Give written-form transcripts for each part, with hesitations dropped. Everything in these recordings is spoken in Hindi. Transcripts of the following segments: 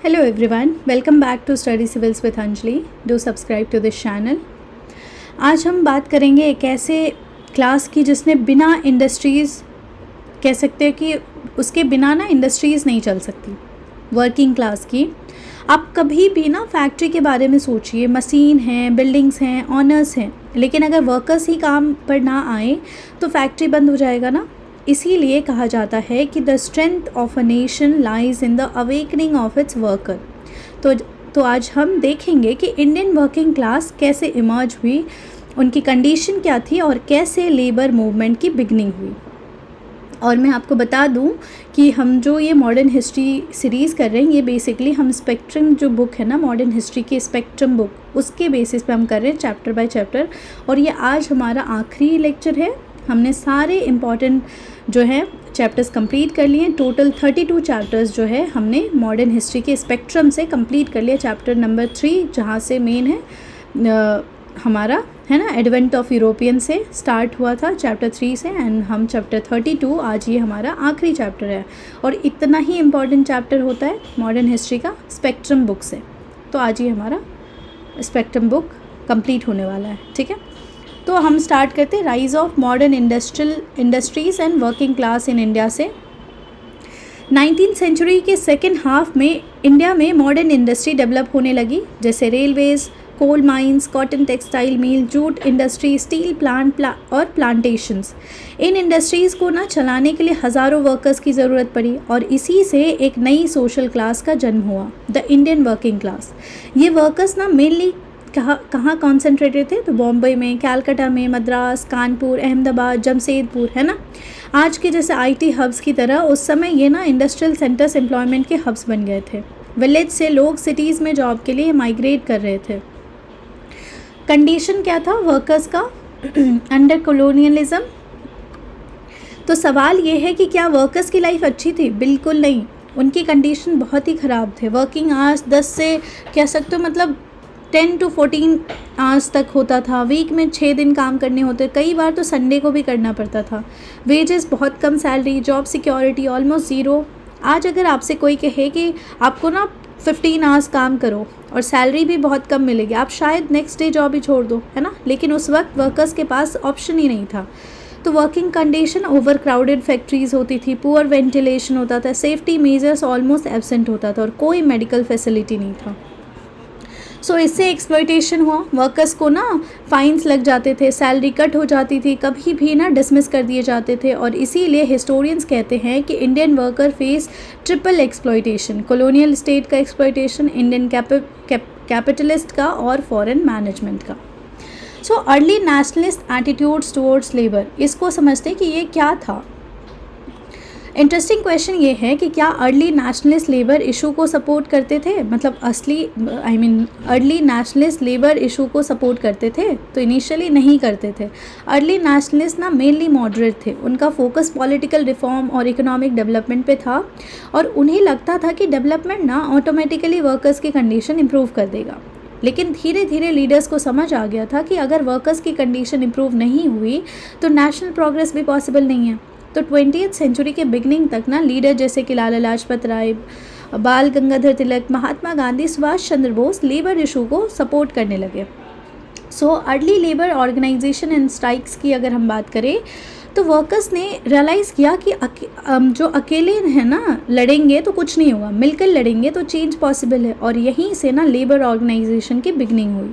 Hello everyone, welcome back to Study Civils with Anjali. Do subscribe to this channel. आज हम बात करेंगे एक ऐसे क्लास की जिसने बिना इंडस्ट्रीज़ कह सकते हैं कि उसके बिना ना इंडस्ट्रीज़ नहीं चल सकती, वर्किंग क्लास की। आप कभी भी ना फैक्ट्री के बारे में सोचिए, मशीन हैं, बिल्डिंग्स हैं, ऑनर्स हैं, लेकिन अगर वर्कर्स ही काम पर ना आए तो फैक्ट्री बंद हो जाएगा ना। इसीलिए कहा जाता है कि the strength of a nation lies in the awakening of its worker. तो आज हम देखेंगे कि इंडियन वर्किंग क्लास कैसे इमर्ज हुई, उनकी कंडीशन क्या थी और कैसे लेबर मूवमेंट की बिगनिंग हुई। और मैं आपको बता दूं कि हम जो ये मॉडर्न हिस्ट्री सीरीज़ कर रहे हैं, ये बेसिकली हम स्पेक्ट्रम जो बुक है ना, मॉडर्न हिस्ट्री की स्पेक्ट्रम बुक, उसके बेसिस पे हम कर रहे हैं चैप्टर बाय चैप्टर। और ये आज हमारा आखिरी लेक्चर है। हमने सारे इम्पॉर्टेंट जो है चैप्टर्स कंप्लीट कर लिए। टोटल 32 चैप्टर्स जो है हमने मॉडर्न हिस्ट्री के स्पेक्ट्रम से कंप्लीट कर लिया। चैप्टर नंबर 3 जहाँ से मेन है हमारा है ना, एडवेंट ऑफ यूरोपियन से स्टार्ट हुआ था चैप्टर 3 से, एंड हम चैप्टर 32 आज ये हमारा आखिरी चैप्टर है। और इतना ही इम्पॉर्टेंट चैप्टर होता है मॉडर्न हिस्ट्री का स्पेक्ट्रम बुक से। तो आज ये हमारा स्पेक्ट्रम बुक कंप्लीट होने वाला है, ठीक है। तो हम स्टार्ट करते हैं rise of modern industries and working class in India से। 19th सेंचुरी के सेकेंड हाफ में इंडिया में मॉडर्न इंडस्ट्री डेवलप होने लगी, जैसे railways, coal mines, cotton textile mill, jute industry, steel plant और प्लांटेशंस। इन इंडस्ट्रीज़ को ना चलाने के लिए हज़ारों वर्कर्स की ज़रूरत पड़ी और इसी से एक नई सोशल क्लास का जन्म हुआ, द इंडियन वर्किंग क्लास। ये वर्कर्स ना मेनली कहाँ कॉन्सेंट्रेटेड थे, तो बॉम्बे में, कैलकाटा में, मद्रास, कानपुर, अहमदाबाद, जमशेदपुर, है ना। आज के जैसे आईटी हब्स की तरह उस समय ये ना इंडस्ट्रियल सेंटर्स एम्प्लॉयमेंट के हब्स बन गए थे। विलेज से लोग सिटीज़ में जॉब के लिए माइग्रेट कर रहे थे। कंडीशन क्या था वर्कर्स का अंडर कॉलोनियलिज्म? तो सवाल ये है कि क्या वर्कर्स की लाइफ अच्छी थी? बिल्कुल नहीं, उनकी कंडीशन बहुत ही ख़राब थे। वर्किंग आवर्स 10 से कह सकते हो मतलब 10 to 14 आवर्स तक होता था। वीक में 6 दिन काम करने होते, कई बार तो संडे को भी करना पड़ता था। वेजेस बहुत कम, salary, job security almost zero. आज अगर आपसे कोई कहे कि आपको ना 15 आवर्स काम करो और सैलरी भी बहुत कम मिलेगी, आप शायद नेक्स्ट डे जॉब ही छोड़ दो, है ना। लेकिन उस वक्त वर्कर्स के पास ऑप्शन ही नहीं था। तो working condition, over crowded factories होती थी, पुअर वेंटिलेशन होता था, सेफ्टी मेजर्स ऑलमोस्ट एब्सेंट होता था और कोई मेडिकल फैसिलिटी नहीं था। सो इससे एक्सप्लॉयटेशन हुआ। वर्कर्स को ना फाइन्स लग जाते थे, सैलरी कट हो जाती थी, कभी भी ना डिसमिस कर दिए जाते थे। और इसीलिए हिस्टोरियंस कहते हैं कि Indian worker face triple exploitation, colonial state का एक्सप्लॉयटेशन, इंडियन कैपिटलिस्ट का और फॉरेन मैनेजमेंट का। So early nationalist attitudes towards labour, इसको समझते कि ये क्या था। इंटरेस्टिंग क्वेश्चन ये है कि क्या अर्ली नेशनलिस्ट लेबर इशू को सपोर्ट करते थे, मतलब अर्ली नेशनलिस्ट लेबर इशू को सपोर्ट करते थे? तो इनिशियली नहीं करते थे। अर्ली नेशनलिस्ट ना मेनली मॉडरेट थे, उनका फोकस पॉलिटिकल रिफॉर्म और इकोनॉमिक डेवलपमेंट पे था और उन्हें लगता था कि डेवलपमेंट ना ऑटोमेटिकली वर्कर्स की कंडीशन इम्प्रूव कर देगा। लेकिन धीरे धीरे लीडर्स को समझ आ गया था कि अगर वर्कर्स की कंडीशन इम्प्रूव नहीं हुई तो नेशनल प्रोग्रेस भी पॉसिबल नहीं है। तो 20th सेंचुरी के बिगनिंग तक ना लीडर जैसे कि लाला लाजपत राय, बाल गंगाधर तिलक, महात्मा गांधी, सुभाष चंद्र बोस लेबर इशू को सपोर्ट करने लगे। So early labour organisation and strikes की अगर हम बात करें तो वर्कर्स ने रियलाइज़ किया कि जो अकेले है ना लड़ेंगे तो कुछ नहीं होगा, मिलकर लड़ेंगे तो चेंज पॉसिबल है। और यहीं से ना लेबर ऑर्गेनाइजेशन की बिगनिंग हुई।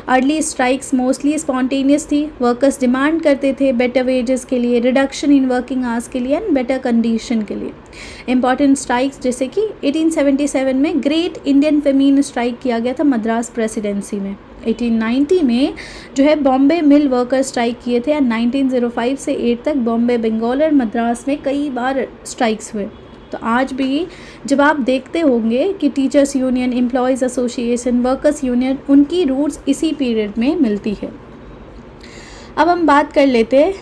अर्ली स्ट्राइक्स मोस्टली स्पॉन्टेनियस थी। वर्कर्स डिमांड करते थे बेटर वेजेस के लिए, रिडक्शन इन वर्किंग आवर्स के लिए एंड बेटर कंडीशन के लिए। इंपॉर्टेंट स्ट्राइक्स जैसे कि 1877 में ग्रेट इंडियन फेमीन स्ट्राइक किया गया था मद्रास प्रेसिडेंसी में। 1890 में जो है बॉम्बे मिल वर्कर स्ट्राइक किए थे एंड 1905 से 8 तक बॉम्बे, बंगाल और मद्रास में कई बार स्ट्राइक्स हुए। तो आज भी जब आप देखते होंगे कि teachers union, employees association, workers union, उनकी रूट्स इसी पीरियड में मिलती है। अब हम बात कर लेते हैं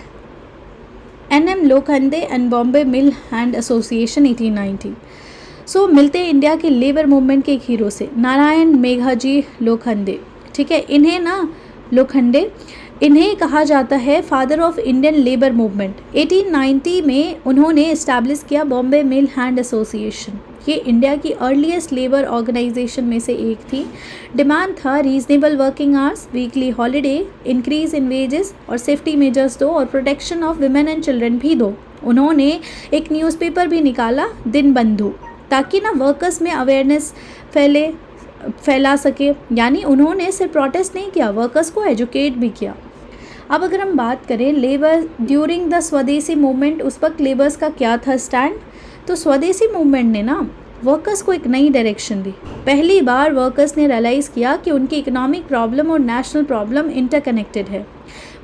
NM Lokhande and Bombay mill hand association 1890। सो मिलते हैं इंडिया के लेबर मूवमेंट के एक हीरो से, नारायण मेघाजी लोखंडे, ठीक है। इन्हें कहा जाता है father of Indian labour movement. 1890 में उन्होंने इस्टेब्लिश किया बॉम्बे मिल हैंड एसोसिएशन। ये इंडिया की अर्लीस्ट लेबर ऑर्गेनाइजेशन में से एक थी। डिमांड था reasonable working hours, weekly holiday, increase in wages और सेफ्टी मेजर्स दो और protection of women and children भी दो। उन्होंने एक न्यूज़पेपर भी निकाला, दिन बंधु, ताकि ना वर्कर्स में अवेयरनेस फैला सके। यानी उन्होंने सिर्फ प्रोटेस्ट नहीं किया, वर्कर्स को एजुकेट भी किया। अब अगर हम बात करें लेबर ड्यूरिंग द स्वदेशी मूवमेंट, उस वक्त लेबर्स का क्या था स्टैंड, तो स्वदेशी मूवमेंट ने ना वर्कर्स को एक नई डायरेक्शन दी। पहली बार वर्कर्स ने रियलाइज़ किया कि उनकी इकोनॉमिक प्रॉब्लम और नेशनल प्रॉब्लम इंटरकनेक्टेड है।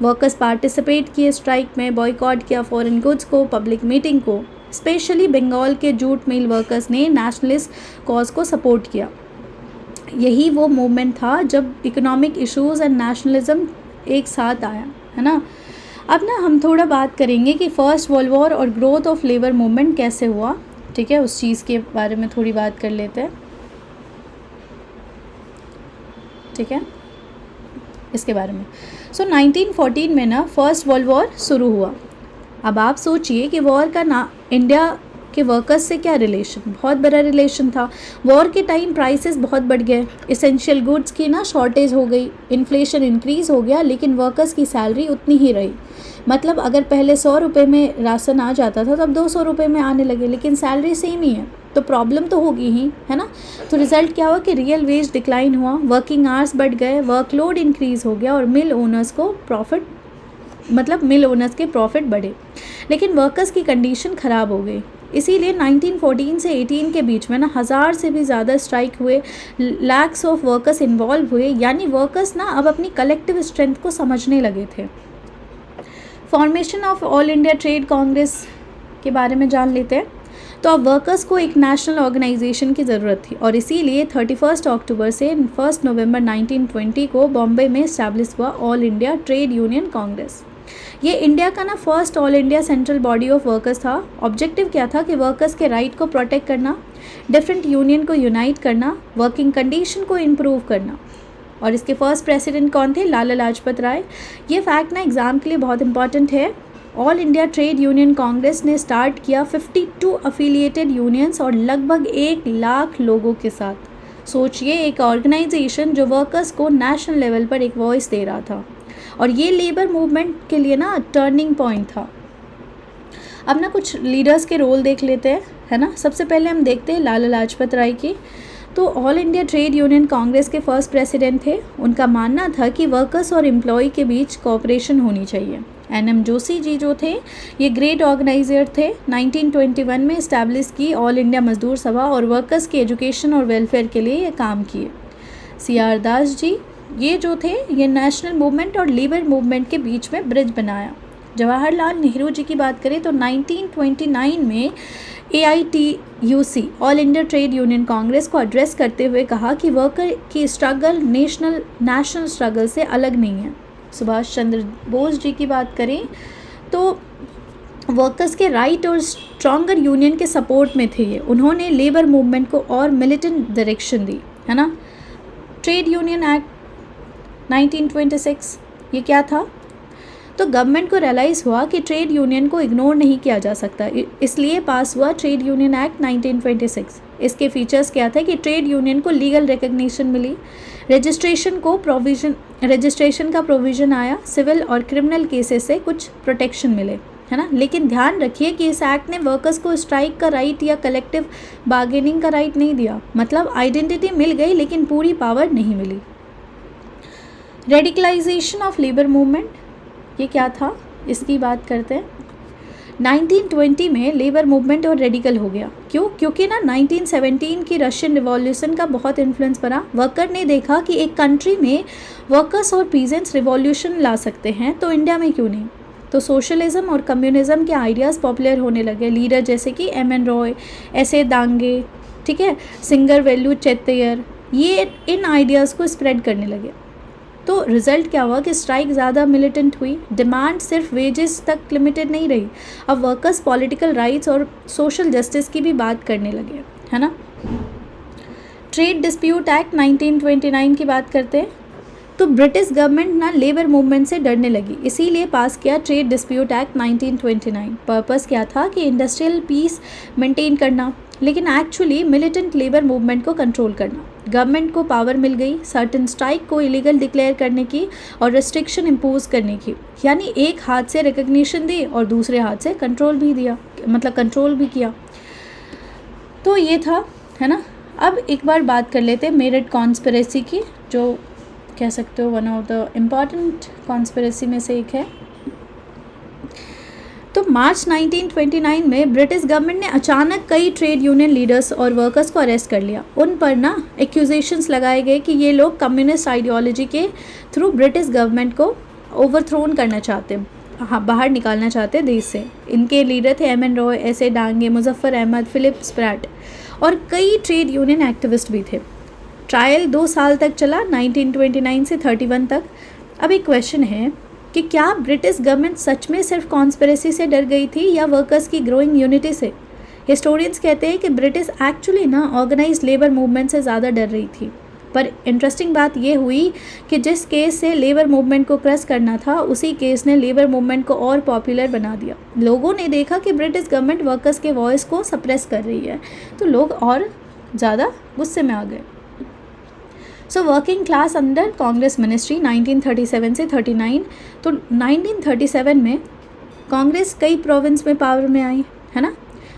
वर्कर्स पार्टिसिपेट किए स्ट्राइक में, बॉयकॉट किया फॉरेन गुड्स को, पब्लिक मीटिंग को। स्पेशली बंगाल के जूट मिल वर्कर्स ने नेशनलिस्ट कॉज को सपोर्ट किया। यही वो मूवमेंट था जब इकोनॉमिक इश्यूज़ एंड नेशनलिज्म एक साथ आया, है ना। अब ना हम थोड़ा बात करेंगे कि फर्स्ट वर्ल्ड वॉर और ग्रोथ ऑफ लेबर मूवमेंट कैसे हुआ, ठीक है, उस चीज़ के बारे में थोड़ी बात कर लेते हैं, ठीक है, इसके बारे में। सो 1914 में ना फर्स्ट वर्ल्ड वॉर शुरू हुआ। अब आप सोचिए कि वॉर का ना इंडिया के वर्कर्स से क्या रिलेशन, बहुत बड़ा रिलेशन था। वॉर के टाइम प्राइसेस बहुत बढ़ गए, इसेंशियल गुड्स की ना शॉर्टेज हो गई, इन्फ्लेशन इंक्रीज़ हो गया, लेकिन वर्कर्स की सैलरी उतनी ही रही। मतलब अगर पहले 100 रुपये में राशन आ जाता था तो अब 200 रुपये में आने लगे, लेकिन सैलरी सेम ही है, तो प्रॉब्लम तो होगी ही, है ना। तो रिज़ल्ट क्या हुआ कि रियल वेज डिक्लाइन हुआ, वर्किंग आवर्स बढ़ गए, वर्कलोड इंक्रीज़ हो गया और मिल ओनर्स के प्रॉफिट बढ़े, लेकिन वर्कर्स की कंडीशन ख़राब हो गई। इसीलिए 1914 से 18 के बीच में ना 1000 से भी ज़्यादा स्ट्राइक हुए, लैक्स ऑफ वर्कर्स इन्वॉल्व हुए। यानी वर्कर्स ना अब अपनी कलेक्टिव स्ट्रेंथ को समझने लगे थे। Formation of all India trade Congress के बारे में जान लेते हैं। तो अब वर्कर्स को एक नेशनल ऑर्गेनाइजेशन की ज़रूरत थी और इसीलिए 31 अक्टूबर से 1 नवंबर 1920 को बॉम्बे में इस्टेब्लिश हुआ all India trade union Congress. ये इंडिया का ना first all India central body of workers था। ऑब्जेक्टिव क्या था कि वर्कर्स के राइट को प्रोटेक्ट करना, डिफरेंट यूनियन को यूनाइट करना, वर्किंग कंडीशन को इम्प्रूव करना। और इसके फर्स्ट प्रेसिडेंट कौन थे? लाला लाजपत राय। ये फैक्ट ना एग्ज़ाम के लिए बहुत इंपॉर्टेंट है। All India trade union Congress ने स्टार्ट किया 52 अफिलिएटेड यूनियंस और लगभग 1 लाख लोगों के साथ। सोचिए, एक ऑर्गेनाइजेशन जो वर्कर्स को नेशनल लेवल पर एक वॉइस दे रहा था, और ये लेबर मूवमेंट के लिए ना टर्निंग पॉइंट था। अब ना कुछ लीडर्स के रोल देख लेते हैं, है ना। सबसे पहले हम देखते हैं लाला लाजपत राय की। तो all India trade union Congress के फर्स्ट प्रेसिडेंट थे। उनका मानना था कि वर्कर्स और एम्प्लॉय के बीच कोऑपरेशन होनी चाहिए। एनएम जोशी जी जो थे, ये ग्रेट ऑर्गेनाइजर थे। 1921 में इस्टेब्लिश की ऑल इंडिया मजदूर सभा और वर्कर्स के एजुकेशन और वेलफेयर के लिए ये काम किए। CR दास जी, ये जो थे, ये नेशनल मूवमेंट और लेबर मूवमेंट के बीच में ब्रिज बनाया। जवाहरलाल नेहरू जी की बात करें तो 1929 में AITUC all India trade union Congress को एड्रेस करते हुए कहा कि वर्कर की स्ट्रगल नेशनल स्ट्रगल से अलग नहीं है। सुभाष चंद्र बोस जी की बात करें तो वर्कर्स के राइट और स्ट्रॉन्गर यूनियन के सपोर्ट में थे ये। उन्होंने लेबर मूवमेंट को और मिलिटेंट डायरेक्शन दी, है ना। ट्रेड यूनियन एक्ट 1926, ये क्या था? तो गवर्नमेंट को रियलाइज़ हुआ कि ट्रेड यूनियन को इग्नोर नहीं किया जा सकता, इसलिए पास हुआ ट्रेड यूनियन एक्ट 1926। इसके फीचर्स क्या थे कि ट्रेड यूनियन को लीगल रिकग्निशन मिली, रजिस्ट्रेशन का प्रोविज़न आया, सिविल और क्रिमिनल केसेस से कुछ प्रोटेक्शन मिले, है ना। लेकिन ध्यान रखिए कि इस एक्ट ने वर्कर्स को स्ट्राइक का राइट या कलेक्टिव बार्गेनिंग का राइट नहीं दिया। मतलब आइडेंटिटी मिल गई लेकिन पूरी पावर नहीं मिली। रेडिकलाइजेशन ऑफ लेबर मूवमेंट, ये क्या था, इसकी बात करते हैं। 1920 में लेबर मूवमेंट और रेडिकल हो गया। क्यों? क्योंकि ना 1917 की रशियन रिवॉल्यूशन का बहुत इन्फ्लुएंस पड़ा। वर्कर ने देखा कि एक कंट्री में वर्कर्स और पीजेंट्स रिवॉल्यूशन ला सकते हैं, तो इंडिया में क्यों नहीं। तो सोशलिज्म और कम्युनिज्म के आइडियाज़ पॉपुलर होने लगे। लीडर जैसे कि MN रॉय, S.A. दांगे, ठीक है, सिंगर वेल्लू चेत्तयर, ये इन आइडियाज़ को स्प्रेड करने लगे। तो रिज़ल्ट क्या हुआ कि स्ट्राइक ज़्यादा मिलिटेंट हुई। डिमांड सिर्फ वेजेस तक लिमिटेड नहीं रही, अब वर्कर्स पॉलिटिकल राइट्स और सोशल जस्टिस की भी बात करने लगे, है ना। ट्रेड डिस्प्यूट एक्ट 1929 की बात करते हैं। तो ब्रिटिश गवर्नमेंट ना लेबर मूवमेंट से डरने लगी, इसीलिए पास किया ट्रेड डिस्प्यूट एक्ट 1929। पर्पस क्या था कि इंडस्ट्रियल पीस मेंटेन करना, लेकिन एक्चुअली मिलिटेंट लेबर मूवमेंट को कंट्रोल करना। गवर्नमेंट को पावर मिल गई सर्टेन स्ट्राइक को इलीगल डिक्लेयर करने की और रेस्ट्रिक्शन इम्पोज करने की, यानी एक हाथ से रिकग्निशन दी और दूसरे हाथ से कंट्रोल भी दिया, मतलब कंट्रोल भी किया। तो ये था, है ना। अब एक बार बात कर लेते हैं मेरिट कॉन्स्पिरेसी की, जो कह सकते हो one of the important conspiracy में से एक है। तो मार्च 1929 में ब्रिटिश गवर्नमेंट ने अचानक कई ट्रेड यूनियन लीडर्स और वर्कर्स को अरेस्ट कर लिया। उन पर ना एक्यूजेशंस लगाए गए कि ये लोग कम्युनिस्ट आइडियोलॉजी के थ्रू ब्रिटिश गवर्नमेंट को ओवरथ्रोन करना चाहते, हाँ, बाहर निकालना चाहते देश से। इनके लीडर थे M N Roy, S A Dange, Muzaffar Ahmad, Philip Spratt और कई ट्रेड यूनियन एक्टिविस्ट भी थे। ट्रायल 2 साल तक चला, 1929 से 31 तक। अब एक क्वेश्चन है कि क्या ब्रिटिश गवर्नमेंट सच में सिर्फ कॉन्स्पिरेसी से डर गई थी या वर्कर्स की ग्रोइंग यूनिटी से? हिस्टोरियंस कहते हैं कि ब्रिटिश एक्चुअली ना ऑर्गेनाइज्ड लेबर मूवमेंट से ज़्यादा डर रही थी। पर इंटरेस्टिंग बात यह हुई कि जिस केस से लेबर मूवमेंट को क्रश करना था, उसी केस ने लेबर मूवमेंट को और पॉपुलर बना दिया। लोगों ने देखा कि ब्रिटिश गवर्नमेंट वर्कर्स के वॉइस को सप्रेस कर रही है, तो लोग और ज़्यादा गुस्से में आ गए। So working class under Congress ministry 1937 से 39। तो 1937 में कांग्रेस कई प्रोविंस में पावर में आई, है ना।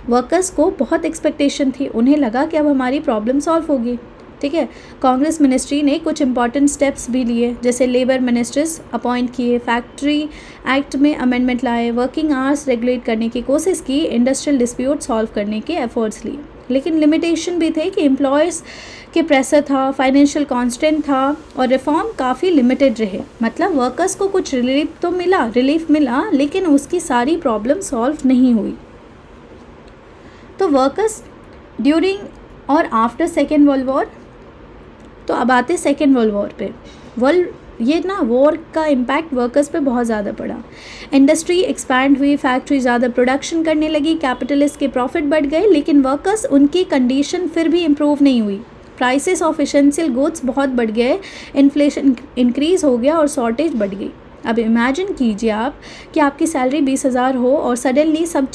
वर्कर्स को बहुत एक्सपेक्टेशन थी, उन्हें लगा कि अब हमारी प्रॉब्लम सॉल्व होगी, ठीक है। कांग्रेस मिनिस्ट्री ने कुछ इंपॉर्टेंट स्टेप्स भी लिए, जैसे लेबर मिनिस्टर्स अपॉइंट किए, फैक्ट्री एक्ट में अमेंडमेंट लाए, वर्किंग आवर्स रेगुलेट करने की कोशिश की, इंडस्ट्रियल डिस्प्यूट सॉल्व करने के एफर्ट्स लिए। लेकिन लिमिटेशन भी थे कि एम्प्लॉयर्स के प्रेशर था, फाइनेंशियल कॉन्स्टेंट था और रिफॉर्म काफ़ी लिमिटेड रहे। मतलब वर्कर्स को कुछ रिलीफ मिला लेकिन उसकी सारी प्रॉब्लम सॉल्व नहीं हुई। तो वर्कर्स ड्यूरिंग और आफ्टर सेकेंड वर्ल्ड वॉर, तो अब आते सेकेंड वर्ल्ड वॉर पे। ये ना वॉर का इम्पैक्ट वर्कर्स पे बहुत ज़्यादा पड़ा। इंडस्ट्री एक्सपैंड हुई, फैक्ट्री ज़्यादा प्रोडक्शन करने लगी, कैपिटलिस्ट के प्रॉफिट बढ़ गए, लेकिन वर्कर्स उनकी कंडीशन फिर भी इम्प्रूव नहीं हुई। प्राइसेस ऑफ एसेंशियल गुड्स बहुत बढ़ गए, इन्फ्लेशन इंक्रीज़ हो गया और शॉर्टेज बढ़ गई। अब इमेजिन कीजिए आप कि आपकी सैलरी 20,000 हो और सडनली सब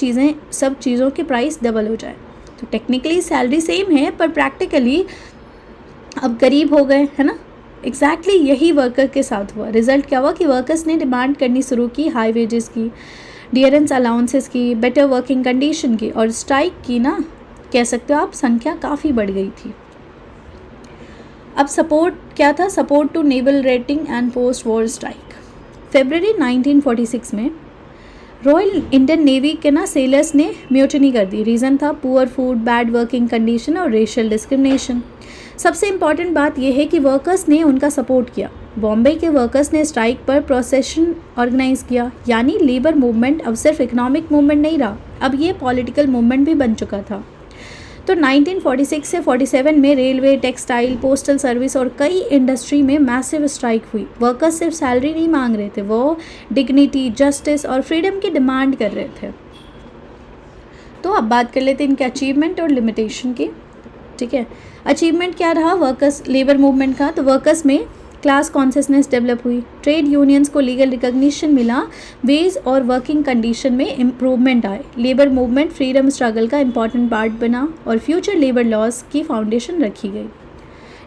चीज़ों के प्राइस डबल हो जाए। तो टेक्निकली सैलरी सेम है पर प्रैक्टिकली अब गरीब हो गए, है ना। एग्जैक्टली यही वर्कर के साथ हुआ। रिजल्ट क्या हुआ कि वर्कर्स ने डिमांड करनी शुरू की हाई वेजेस की, डियरेंस अलाउंसेस की, बेटर वर्किंग कंडीशन की, और स्ट्राइक की ना कह सकते हो आप संख्या काफ़ी बढ़ गई थी। अब सपोर्ट क्या था? Support to naval rating and post war strike. फरवरी 1946 में रॉयल इंडियन नेवी के ना सेलर्स ने म्यूटिनी कर दी। रीज़न था poor food, bad working condition और रेशियल डिस्क्रिमिनेशन। सबसे इम्पॉर्टेंट बात यह है कि वर्कर्स ने उनका सपोर्ट किया। बॉम्बे के वर्कर्स ने स्ट्राइक पर प्रोसेशन ऑर्गेनाइज किया, यानी लेबर मूवमेंट अब सिर्फ इकोनॉमिक मूवमेंट नहीं रहा, अब ये पॉलिटिकल मूवमेंट भी बन चुका था। तो 1946 से 47 में रेलवे, टेक्सटाइल, पोस्टल सर्विस और कई इंडस्ट्री में मैसिव स्ट्राइक हुई। वर्कर्स सिर्फ सैलरी नहीं मांग रहे थे, वो डिग्निटी, जस्टिस और फ्रीडम की डिमांड कर रहे थे। तो अब बात कर लेते हैं इनके अचीवमेंट और लिमिटेशन की, ठीक है। अचीवमेंट क्या रहा वर्कर्स लेबर मूवमेंट का? तो वर्कर्स में क्लास कॉन्शियसनेस डेवलप हुई, ट्रेड यूनियंस को लीगल रिकॉग्निशन मिला, वेज और वर्किंग कंडीशन में इम्प्रूवमेंट आए, लेबर मूवमेंट फ्रीडम स्ट्रगल का इम्पॉर्टेंट पार्ट बना और फ्यूचर लेबर लॉज की फाउंडेशन रखी गई।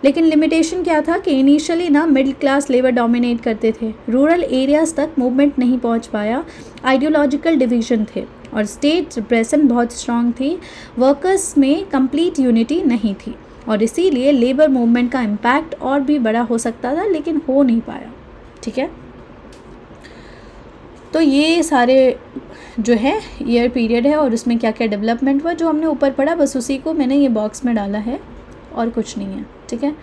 लेकिन लिमिटेशन क्या था कि इनिशियली ना मिडिल क्लास लेबर डोमिनेट करते थे, रूरल एरियाज़ तक मूवमेंट नहीं पहुंच पाया, आइडियोलॉजिकल डिवीजन थे और स्टेट रिप्रेशन बहुत स्ट्रांग थी, वर्कर्स में कंप्लीट यूनिटी नहीं थी और इसीलिए लेबर मूवमेंट का इम्पैक्ट और भी बड़ा हो सकता था लेकिन हो नहीं पाया, ठीक है। तो ये सारे जो है ईयर पीरियड है और उसमें क्या क्या डेवलपमेंट हुआ जो हमने ऊपर पढ़ा, बस उसी को मैंने ये बॉक्स में डाला है और कुछ नहीं है, ठीक है।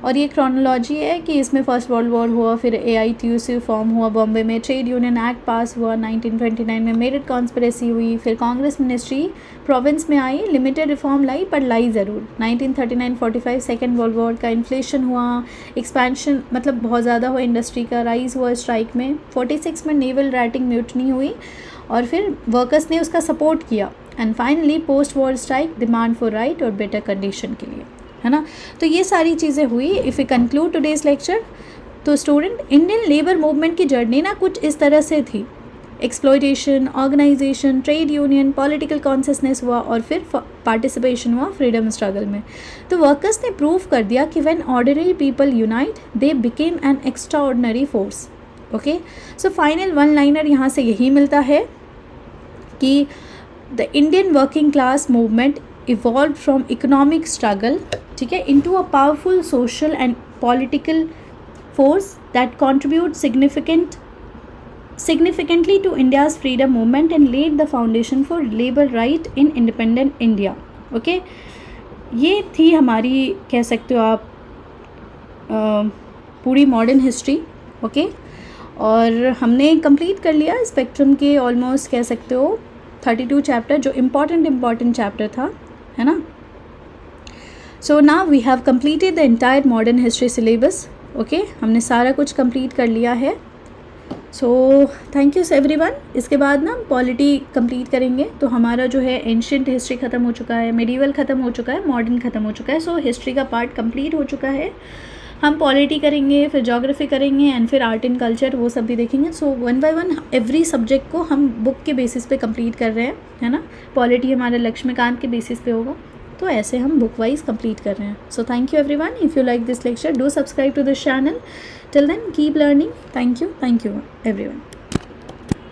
और ये क्रोनोलॉजी है कि इसमें फर्स्ट वर्ल्ड वॉर हुआ, फिर AITUC फॉर्म हुआ बॉम्बे में, ट्रेड यूनियन एक्ट पास हुआ 1929 में, मेरिट कॉन्स्पिरेसी हुई, फिर कांग्रेस मिनिस्ट्री प्रोविंस में आई, लिमिटेड रिफॉर्म लाई पर लाई ज़रूर। 1939-45 सेकेंड वर्ल्ड वॉर का इन्फ्लेशन हुआ, एक्सपेंशन मतलब बहुत ज़्यादा हुआ, इंडस्ट्री का राइज हुआ स्ट्राइक में, 46 में नेवल राइटिंग म्यूटनी हुई और फिर वर्कर्स ने उसका सपोर्ट किया and finally post war strike, demand for right और बेटर कंडीशन के लिए, है ना। तो ये सारी चीज़ें हुई। If you conclude today's lecture, तो स्टूडेंट इंडियन लेबर मूवमेंट की जर्नी ना कुछ इस तरह से थी। Exploitation, organisation, trade union, political consciousness हुआ और फिर पार्टिसिपेशन हुआ फ्रीडम स्ट्रगल में। तो वर्कर्स ने प्रूव कर दिया कि when ordinary people unite they became an extraordinary force. Okay, so final one liner यहाँ से यही मिलता है कि the Indian working class movement evolve from economic struggle, ठीक है, into a powerful social and political force that contribute significantly to India's freedom movement and laid the foundation for labor right in independent India। Okay, ये थी हमारी, कह सकते हो आप, पूरी मॉडर्न हिस्ट्री। ओके, और हमने कंप्लीट कर लिया स्पेक्ट्रम के ऑलमोस्ट, कह सकते हो, 32 चैप्टर, जो इम्पॉर्टेंट चैप्टर था, है ना। So now we have completed the entire modern history syllabus. Okay, हमने सारा कुछ कंप्लीट कर लिया है। So thank you everyone. इसके बाद ना पॉलिटी कंप्लीट करेंगे, तो हमारा जो है एंशिएंट हिस्ट्री ख़त्म हो चुका है, मेडिवल ख़त्म हो चुका है, मॉडर्न ख़त्म हो चुका है। सो हिस्ट्री का पार्ट कंप्लीट हो चुका है। हम पॉलिटी करेंगे, फिर ज्योग्राफी करेंगे एंड फिर आर्ट एंड कल्चर, वो सब भी देखेंगे। So one by one every subject को हम बुक के बेसिस पे कंप्लीट कर रहे हैं, है ना। पॉलिटी हमारा लक्ष्मीकांत के बेसिस पे होगा, तो ऐसे हम बुक वाइज कंप्लीट कर रहे हैं। So thank you everyone. If you like this lecture, do subscribe to this channel. Till then keep learning. Thank you everyone.